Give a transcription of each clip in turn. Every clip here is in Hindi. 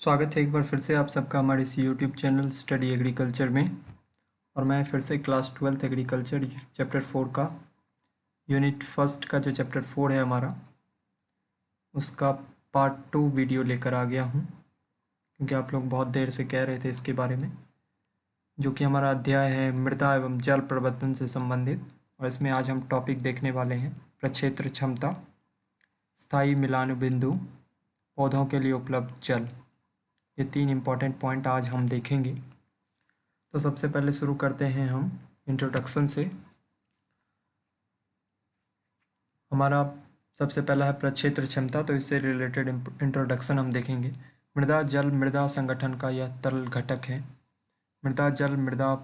स्वागत है एक बार फिर से आप सबका हमारे इस यूट्यूब चैनल स्टडी एग्रीकल्चर में। और मैं फिर से क्लास 12th एग्रीकल्चर चैप्टर 4 का यूनिट फर्स्ट का जो चैप्टर 4 है हमारा, उसका पार्ट 2 वीडियो लेकर आ गया हूँ, क्योंकि आप लोग बहुत देर से कह रहे थे इसके बारे में। जो कि हमारा अध्याय है मृदा एवं जल प्रबंधन से संबंधित, और इसमें आज हम टॉपिक देखने वाले हैं प्रक्षेत्र क्षमता, स्थायी मिलान बिंदु, पौधों के लिए उपलब्ध जल। ये 3 इम्पॉर्टेंट पॉइंट आज हम देखेंगे। तो सबसे पहले शुरू करते हैं हम इंट्रोडक्शन से। हमारा सबसे पहला है प्रक्षेत्र क्षमता, तो इससे रिलेटेड इंट्रोडक्शन हम देखेंगे। मृदा जल मृदा संगठन का यह तरल घटक है। मृदा जल मृदा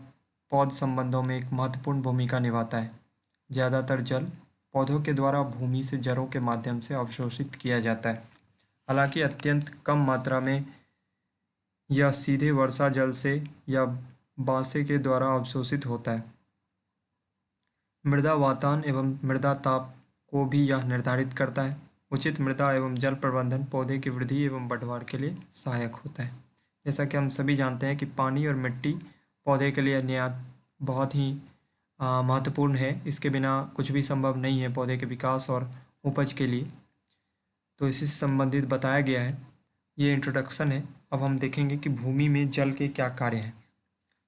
पौध संबंधों में एक महत्वपूर्ण भूमिका निभाता है। ज़्यादातर जल पौधों के द्वारा भूमि से जड़ों के माध्यम से अवशोषित किया जाता है। हालांकि अत्यंत कम मात्रा में यह सीधे वर्षा जल से या बांसे के द्वारा अवशोषित होता है। मृदा वातावरण एवं मृदा ताप को भी यह निर्धारित करता है। उचित मृदा एवं जल प्रबंधन पौधे की वृद्धि एवं बढ़वार के लिए सहायक होता है। जैसा कि हम सभी जानते हैं कि पानी और मिट्टी पौधे के लिए निहायत बहुत ही महत्वपूर्ण है। इसके बिना कुछ भी संभव नहीं है पौधे के विकास और उपज के लिए। तो इसी से संबंधित बताया गया है। ये इंट्रोडक्शन है। अब हम देखेंगे कि भूमि में जल के क्या कार्य हैं।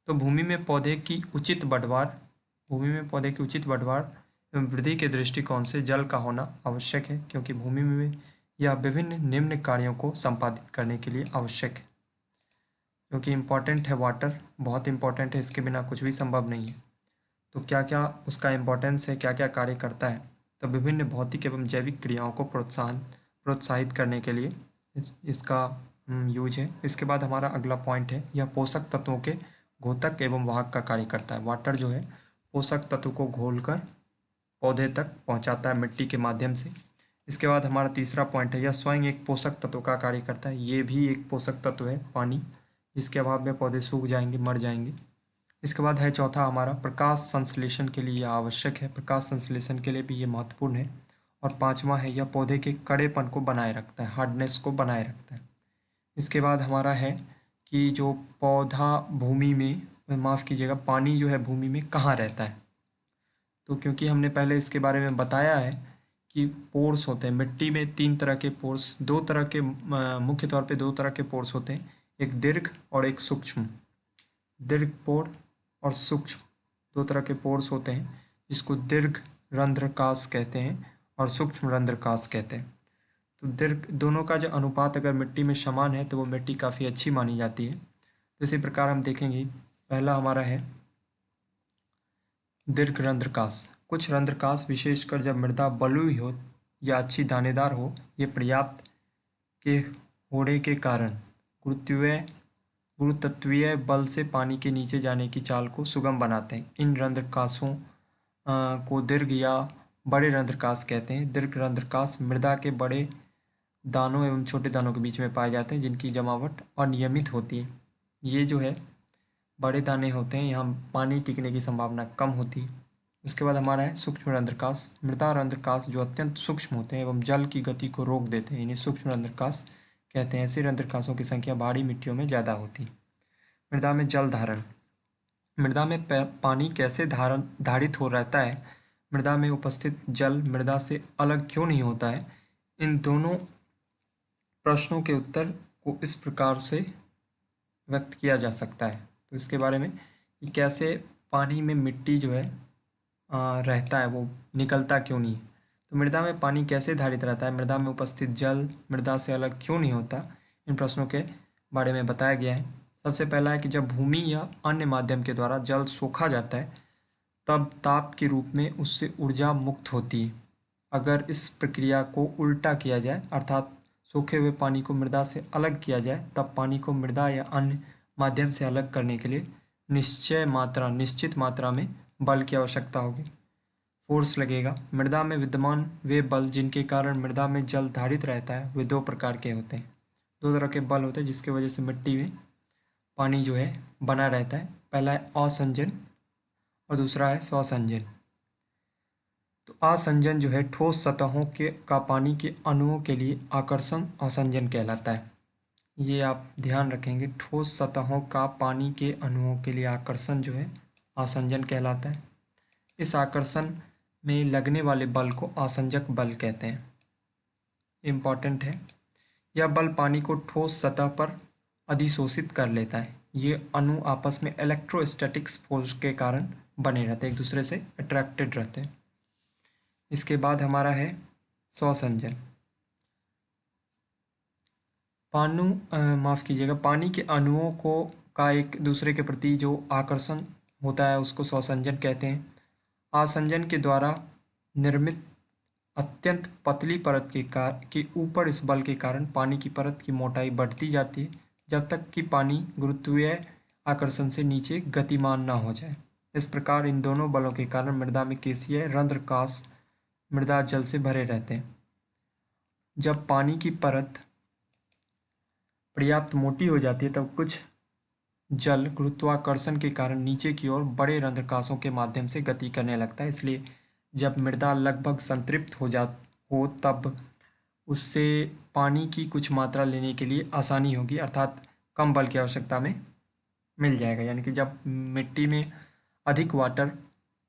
तो भूमि में पौधे की उचित बढ़वार एवं वृद्धि के दृष्टिकोण से जल का होना आवश्यक है, क्योंकि भूमि में यह विभिन्न निम्न कार्यों को संपादित करने के लिए आवश्यक है। क्योंकि इम्पॉर्टेंट है, वाटर बहुत इम्पॉर्टेंट है, इसके बिना कुछ भी संभव नहीं है। तो क्या क्या उसका इम्पोर्टेंस है, क्या क्या कार्य करता है। तो विभिन्न भौतिक एवं जैविक क्रियाओं को प्रोत्साहित करने के लिए इसका यूज है। इसके बाद हमारा अगला पॉइंट है, यह पोषक तत्वों के घोतक एवं वाहक का कार्य करता है। वाटर जो है पोषक तत्व को घोलकर पौधे तक पहुंचाता है मिट्टी के माध्यम से। इसके बाद हमारा तीसरा पॉइंट है, यह स्वयं एक पोषक तत्व का कार्य करता है। ये भी एक पोषक तत्व है, पानी, जिसके अभाव में पौधे सूख जाएंगे, मर जाएंगे। इसके बाद है चौथा हमारा प्रकाश संश्लेषण के लिए यह आवश्यक है। प्रकाश संश्लेषण के लिए भी ये महत्वपूर्ण है। और पांचवा है, यह पौधे के कड़ेपन को बनाए रखता है, हार्डनेस को बनाए रखता है। इसके बाद हमारा है कि जो पौधा भूमि में, माफ़ कीजिएगा, पानी जो है भूमि में कहाँ रहता है। तो क्योंकि हमने पहले इसके बारे में बताया है कि पोर्स होते हैं मिट्टी में, 3 तरह के पोर्स, 2 तरह के मुख्य तौर पे 2 तरह के पोर्स होते हैं, एक दीर्घ और एक सूक्ष्म। दीर्घ पोर और सूक्ष्म 2 तरह के पोर्स होते हैं, जिसको दीर्घ रंध्रकाश कहते हैं और सूक्ष्म रंध्रकाश कहते हैं। तो दीर्घ दोनों का जो अनुपात अगर मिट्टी में समान है तो वो मिट्टी काफ़ी अच्छी मानी जाती है। तो इसी प्रकार हम देखेंगे, पहला हमारा है दीर्घ रंध्रकाश। कुछ रंध्रकाश विशेषकर जब मृदा बलुई हो या अच्छी दानेदार हो, ये पर्याप्त के होने के कारण गुरुत्वीय बल से पानी के नीचे जाने की चाल को सुगम बनाते हैं। इन रंध्रकाशों को दीर्घ या बड़े रंध्रकाश कहते हैं। दीर्घ रंध्रकाश मृदा के बड़े दानों एवं छोटे दानों के बीच में पाए जाते हैं, जिनकी जमावट अनियमित होती है। ये जो है बड़े दाने होते हैं, यहाँ पानी टिकने की संभावना कम होती है। उसके बाद हमारा है सूक्ष्म रंध्रकाश। मृदा रंध्रकाश जो अत्यंत सूक्ष्म होते हैं एवं जल की गति को रोक देते हैं, इन्हें सूक्ष्म रंध्रकाश कहते हैं। ऐसे रंध्रकाशों की संख्या भारी मिट्टियों में ज़्यादा होती है। मृदा में जल धारण। मृदा में पानी कैसे धारित हो रहता है, मृदा में उपस्थित जल मृदा से अलग क्यों नहीं होता है, इन दोनों प्रश्नों के उत्तर को इस प्रकार से व्यक्त किया जा सकता है। तो इसके बारे में कि कैसे पानी में मिट्टी जो है रहता है, वो निकलता क्यों नहीं है। तो मृदा में पानी कैसे धारित रहता है, मृदा में उपस्थित जल मृदा से अलग क्यों नहीं होता, इन प्रश्नों के बारे में बताया गया है। सबसे पहला है कि जब भूमि या अन्य माध्यम के द्वारा जल सोखा जाता है, तब ताप के रूप में उससे ऊर्जा मुक्त होती है। अगर इस प्रक्रिया को उल्टा किया जाए, अर्थात सूखे हुए पानी को मृदा से अलग किया जाए, तब पानी को मृदा या अन्य माध्यम से अलग करने के लिए निश्चित मात्रा में बल की आवश्यकता होगी, फोर्स लगेगा। मृदा में विद्यमान वे बल जिनके कारण मृदा में जल धारित रहता है, वे 2 प्रकार के होते हैं। 2 तरह के बल होते हैं जिसकी वजह से मिट्टी में पानी जो है बना रहता है। पहला है असंजन और दूसरा है स्वसंजन। तो असंजन जो है ठोस सतहों का पानी के अणुओं के लिए आकर्षण असंजन कहलाता है। ये आप ध्यान रखेंगे, ठोस सतहों का पानी के अणुओं के लिए आकर्षण जो है आसंजन कहलाता है। इस आकर्षण में लगने वाले बल को आसंजक बल कहते हैं। इम्पॉर्टेंट है, यह बल पानी को ठोस सतह पर अधिशोषित कर लेता है। ये अणु आपस में इलेक्ट्रोस्टैटिक्स फोर्स के कारण बने रहते हैं, एक दूसरे से अट्रैक्टेड रहते हैं। इसके बाद हमारा है स्वसंजन। माफ़ कीजिएगा, पानी के अणुओं को का एक दूसरे के प्रति जो आकर्षण होता है उसको स्वसंजन कहते हैं। आसंजन के द्वारा निर्मित अत्यंत पतली परत के ऊपर इस बल के कारण पानी की परत की मोटाई बढ़ती जाती है जब तक कि पानी गुरुत्वीय आकर्षण से नीचे गतिमान ना हो जाए। इस प्रकार इन दोनों बलों के कारण मृदा में केशिय रंध्रकाश मृदा जल से भरे रहते हैं। जब पानी की परत पर्याप्त मोटी हो जाती है तब कुछ जल गुरुत्वाकर्षण के कारण नीचे की ओर बड़े रंध्रकाशों के माध्यम से गति करने लगता है। इसलिए जब मृदा लगभग संतृप्त हो तब उससे पानी की कुछ मात्रा लेने के लिए आसानी होगी, अर्थात कम बल की आवश्यकता में मिल जाएगा। यानी कि जब मिट्टी में अधिक वाटर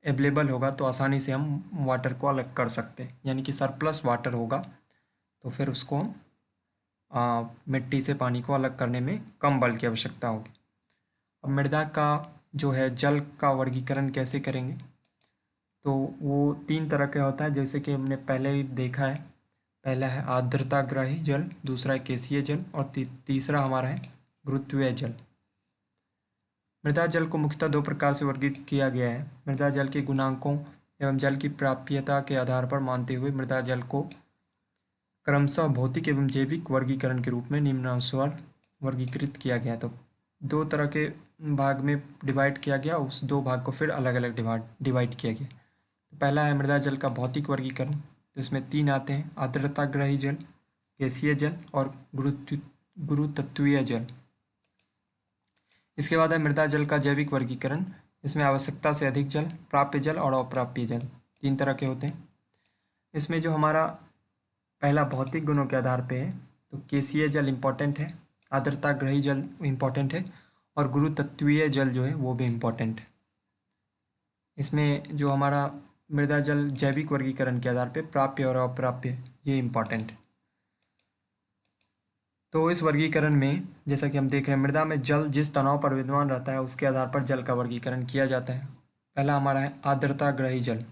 अवेलेबल होगा तो आसानी से हम वाटर को अलग कर सकते हैं, यानी कि सरप्लस वाटर होगा तो फिर उसको हम मिट्टी से पानी को अलग करने में कम बल की आवश्यकता होगी। अब मृदा का जो है जल का वर्गीकरण कैसे करेंगे, तो वो 3 तरह का होता है, जैसे कि हमने पहले ही देखा है। पहला है आर्द्रताग्राही जल, दूसरा है केशिय जल और तीसरा हमारा है गुरुत्वीय जल। मृदा जल को मुख्यतः 2 प्रकार से वर्गीकृत किया गया है। मृदा जल के गुणांकों एवं जल की प्राप्यता के आधार पर मानते हुए मृदा जल को क्रमशः भौतिक एवं जैविक वर्गीकरण के रूप में निम्नानुसार वर्गीकृत किया गया। तो 2 तरह के भाग में डिवाइड किया गया, उस 2 भाग को फिर अलग अलग डिवाइड किया गया। तो पहला है मृदा जल का भौतिक वर्गीकरण, तो इसमें 3 आते हैं: आर्द्रताग्राही जल, केशिय जल और गुरुतत्वीय जल। इसके बाद है मृदा जल का जैविक वर्गीकरण। इसमें आवश्यकता से अधिक जल, प्राप्य जल और अप्राप्य जल 3 तरह के होते हैं। इसमें जो हमारा पहला भौतिक गुणों के आधार पे है तो केशिय जल इम्पॉर्टेंट है, आर्द्रताग्राही जल इम्पॉर्टेंट है और गुरुतत्वीय जल जो है वो भी इम्पॉर्टेंट है। इसमें जो हमारा मृदा जल जैविक वर्गीकरण के आधार पे प्राप्य और अप्राप्य ये इम्पॉर्टेंट है। तो इस वर्गीकरण में जैसा कि हम देख रहे हैं, मृदा में जल जिस तनाव पर विद्यमान रहता है उसके आधार पर जल का वर्गीकरण किया जाता है। पहला हमारा है आर्द्रताग्राही जल।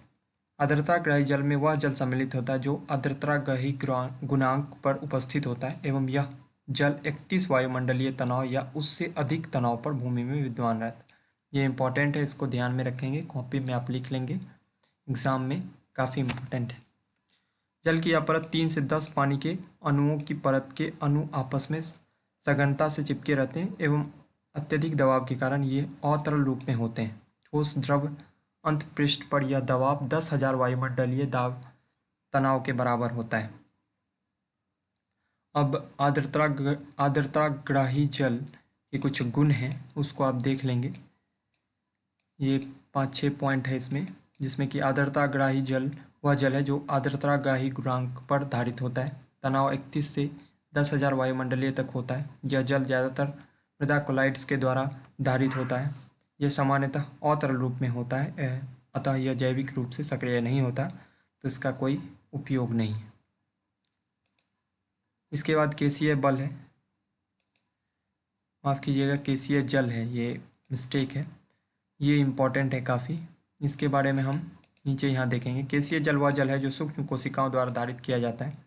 आर्द्रताग्राही जल में वह जल सम्मिलित होता है जो आर्द्रताग्राही गुणांक पर उपस्थित होता है एवं यह जल 31 वायुमंडलीय तनाव या उससे अधिक तनाव पर भूमि में विद्यमान रहता है। ये इंपॉर्टेंट है, इसको ध्यान में रखेंगे, कॉपी में आप लिख लेंगे, एग्जाम में काफ़ी इंपॉर्टेंट है। जल की यह परत 3 से 10 पानी के अणुओं की परत के अणु आपस में सघनता से चिपके रहते हैं एवं अत्यधिक दबाव के कारण ये अतरल रूप में होते हैं। ठोस द्रव अंतःपृष्ठ पर यह दबाव 10,000 वायुमंडलीय दाब तनाव के बराबर होता है। अब आर्द्रताग्राही जल के कुछ गुण हैं, उसको आप देख लेंगे। ये 5-6 पॉइंट है इसमें, जिसमें कि आर्द्रताग्राही जल वह जल है जो आर्द्रताग्राही गुणांक पर धारित होता है। तनाव 31 से 10,000 वायुमंडलीय तक होता है। यह जल ज़्यादातर मृदा कोलाइड्स के द्वारा धारित होता है। यह सामान्यतः अतरल रूप में होता है, अतः यह जैविक रूप से सक्रिय नहीं होता, तो इसका कोई उपयोग नहीं है। इसके बाद केशिय बल है, माफ़ कीजिएगा केशिय जल है, ये मिस्टेक है, ये इम्पॉर्टेंट है काफ़ी। इसके बारे में हम नीचे यहाँ देखेंगे। केशिय जल वह जल है जो सूक्ष्म कोशिकाओं द्वारा धारित किया जाता है।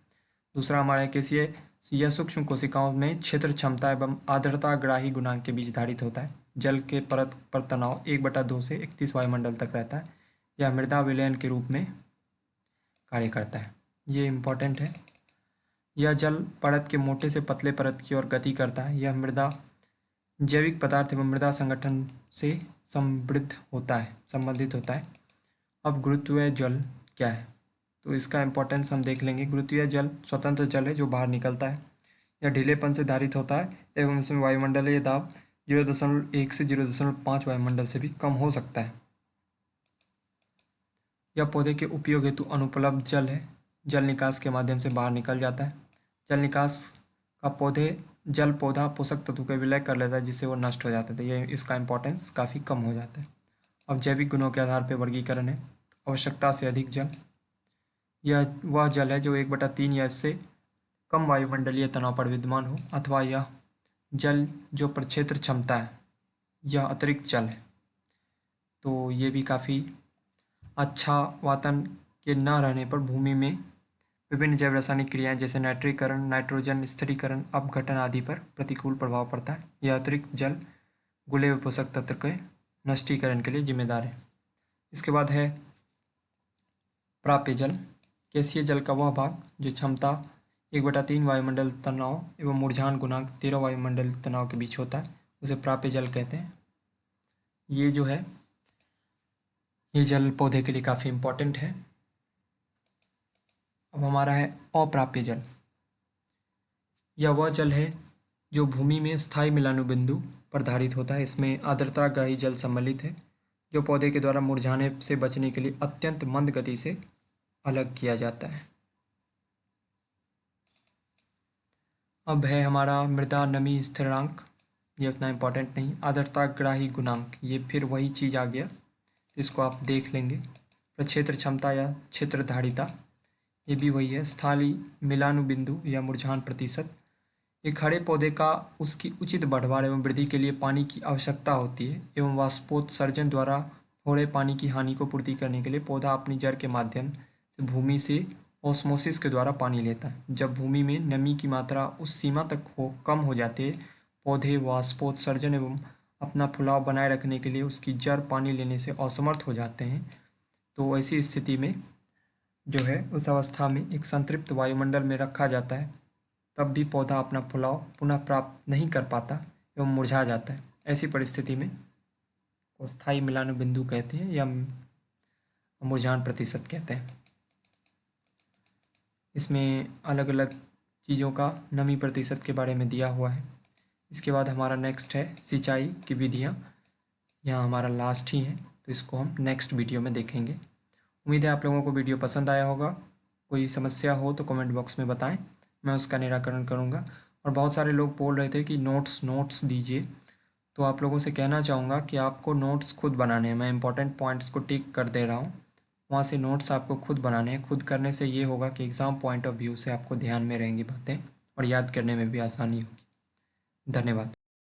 दूसरा हमारा है केशिय, यह सूक्ष्म कोशिकाओं में क्षेत्र क्षमता एवं आर्द्रताग्राही गुणांक के बीच धारित होता है। जल के परत पर तनाव 1/2 से 31 वायुमंडल तक रहता है। यह मृदा विलयन के रूप में कार्य करता है, ये इम्पॉर्टेंट है। यह जल परत के मोटे से पतले परत की ओर गति करता है। यह मृदा जैविक पदार्थ एवं मृदा संगठन से संबंधित होता है। अब गुरुत्वीय जल क्या है, तो इसका इम्पोर्टेंस हम देख लेंगे। गुरुत्वीय जल स्वतंत्र जल है जो बाहर निकलता है। यह ढीलेपन से धारित होता है एवं इसमें वायुमंडलीय दाब 0.1 से 0.5 वायुमंडल से भी कम हो सकता है। यह पौधे के उपयोग हेतु अनुपलब्ध जल है। जल निकास के माध्यम से बाहर निकल जाता है। जल निकास का पौधे जल पौधा पोषक तत्व का विलय कर लेता है जिससे वो नष्ट हो जाता है। ये इसका इम्पोर्टेंस काफ़ी कम हो जाता है। अब जैविक गुणों के आधार पर वर्गीकरण है। आवश्यकता से अधिक जल, यह वह जल है जो 1/3 या इससे कम वायुमंडलीय तनाव पर विद्यमान हो, अथवा यह जल जो प्रक्षेत्र क्षमता है, यह अतिरिक्त जल है। तो ये भी काफ़ी अच्छा वातावरण के न रहने पर भूमि में विभिन्न जैव रासायनिक क्रियाएं जैसे नाइट्रीकरण, नाइट्रोजन स्थिरीकरण, अपघटन आदि पर प्रतिकूल प्रभाव पड़ता है। यह अतिरिक्त जल घुले हुए पोषक तत्व के नष्टीकरण के लिए जिम्मेदार है। इसके बाद है प्राप्य जल। गैसीय जल का वह भाग जो क्षमता 1/3 वायुमंडल तनाव एवं मूर्छान गुणांक 13 वायुमंडल तनाव के बीच होता है, उसे प्राप्य जल कहते हैं। ये जो है ये जल पौधे के लिए काफ़ी इम्पोर्टेंट है। अब हमारा है अप्राप्य जल। यह वह जल है जो भूमि में स्थायी मिलानु बिंदु पर धारित होता है। इसमें आर्द्रताग्राही जल सम्मिलित है जो पौधे के द्वारा मुरझाने से बचने के लिए अत्यंत मंद गति से अलग किया जाता है। अब है हमारा मृदा नमी स्थिरांक। ये उतना इम्पोर्टेंट नहीं। आर्द्रताग्राही गुणांक, ये फिर वही चीज़ आ गया, इसको आप देख लेंगे। प्रक्षेत्र क्षमता या क्षेत्र धारिता, ये भी वही है। स्थायी मिलानु बिंदु या मुरझान प्रतिशत। एक खड़े पौधे का उसकी उचित बढ़वार एवं वृद्धि के लिए पानी की आवश्यकता होती है एवं वाष्पोत्सर्जन द्वारा थोड़े पानी की हानि को पूर्ति करने के लिए पौधा अपनी जड़ के माध्यम से भूमि से ऑस्मोसिस के द्वारा पानी लेता है। जब भूमि में नमी की मात्रा उस सीमा तक कम हो जाती है, पौधे वाष्पोत्सर्जन एवं अपना फुलाव बनाए रखने के लिए उसकी जड़ पानी लेने से असमर्थ हो जाते हैं। तो ऐसी स्थिति में जो है उस अवस्था में एक संतृप्त वायुमंडल में रखा जाता है, तब भी पौधा अपना फुलाव पुनः प्राप्त नहीं कर पाता एवं मुरझा जाता है। ऐसी परिस्थिति में स्थायी मिलान बिंदु कहते हैं या मुरझान प्रतिशत कहते हैं। इसमें अलग अलग चीज़ों का नमी प्रतिशत के बारे में दिया हुआ है। इसके बाद हमारा नेक्स्ट है सिंचाई की विधियाँ। यहाँ हमारा लास्ट ही है, तो इसको हम नेक्स्ट वीडियो में देखेंगे। उम्मीद है आप लोगों को वीडियो पसंद आया होगा। कोई समस्या हो तो कमेंट बॉक्स में बताएं, मैं उसका निराकरण करूंगा। और बहुत सारे लोग बोल रहे थे कि नोट्स दीजिए, तो आप लोगों से कहना चाहूँगा कि आपको नोट्स खुद बनाने हैं। मैं इंपॉर्टेंट पॉइंट्स को टिक कर दे रहा हूँ, वहाँ से नोट्स आपको खुद बनाने हैं। खुद करने से ये होगा कि एग्ज़ाम पॉइंट ऑफ व्यू से आपको ध्यान में रहेंगी बातें और याद करने में भी आसानी होगी। धन्यवाद।